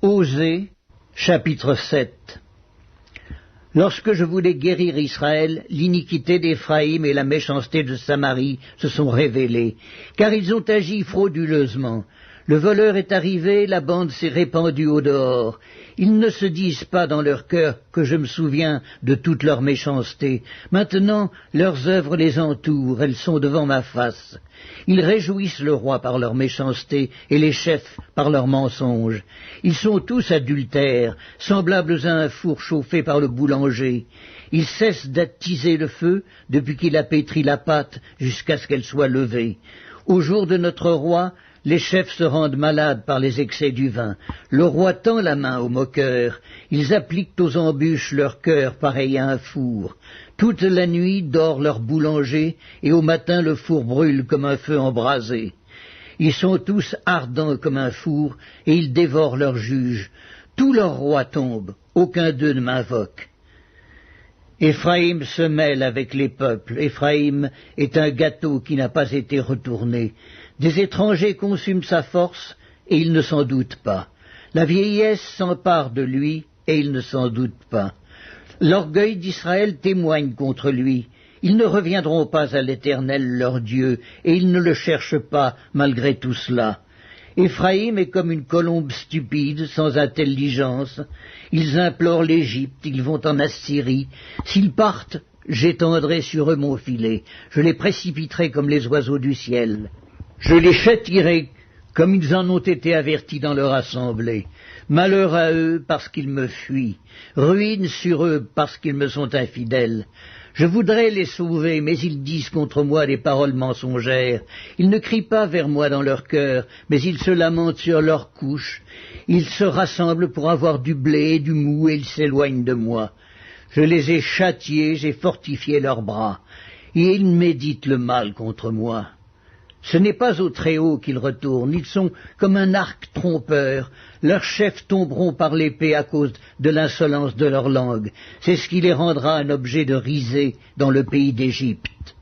Osée, chapitre 7. Lorsque je voulais guérir Israël, l'iniquité d'Éphraïm et la méchanceté de Samarie se sont révélées, car ils ont agi frauduleusement. Le voleur est arrivé, la bande s'est répandue au dehors. Ils ne se disent pas dans leur cœur que je me souviens de toute leur méchanceté. Maintenant, leurs œuvres les entourent, elles sont devant ma face. Ils réjouissent le roi par leur méchanceté et les chefs par leurs mensonges. Ils sont tous adultères, semblables à un four chauffé par le boulanger. Ils cessent d'attiser le feu depuis qu'il a pétri la pâte jusqu'à ce qu'elle soit levée. Au jour de notre roi, les chefs se rendent malades par les excès du vin. Le roi tend la main aux moqueurs. Ils appliquent aux embûches leur cœur pareil à un four. Toute la nuit dort leur boulanger, et au matin le four brûle comme un feu embrasé. Ils sont tous ardents comme un four, et ils dévorent leurs juges. Tous leurs rois tombent, aucun d'eux ne m'invoque. Éphraïm se mêle avec les peuples. Éphraïm est un gâteau qui n'a pas été retourné. Des étrangers consument sa force, et il ne s'en doute pas. La vieillesse s'empare de lui, et il ne s'en doute pas. L'orgueil d'Israël témoigne contre lui. Ils ne reviendront pas à l'Éternel leur Dieu, et ils ne le cherchent pas malgré tout cela. Éphraïm est comme une colombe stupide, sans intelligence. Ils implorent l'Égypte, ils vont en Assyrie. S'ils partent, j'étendrai sur eux mon filet. Je les précipiterai comme les oiseaux du ciel. Je les châtierai comme ils en ont été avertis dans leur assemblée. Malheur à eux parce qu'ils me fuient. Ruine sur eux parce qu'ils me sont infidèles. Je voudrais les sauver, mais ils disent contre moi des paroles mensongères. Ils ne crient pas vers moi dans leur cœur, mais ils se lamentent sur leurs couches. Ils se rassemblent pour avoir du blé et du mou, et ils s'éloignent de moi. Je les ai châtiés, j'ai fortifié leurs bras, et ils méditent le mal contre moi. Ce n'est pas au Très-Haut qu'ils retournent, ils sont comme un arc trompeur. Leurs chefs tomberont par l'épée à cause de l'insolence de leur langue. C'est ce qui les rendra un objet de risée dans le pays d'Égypte.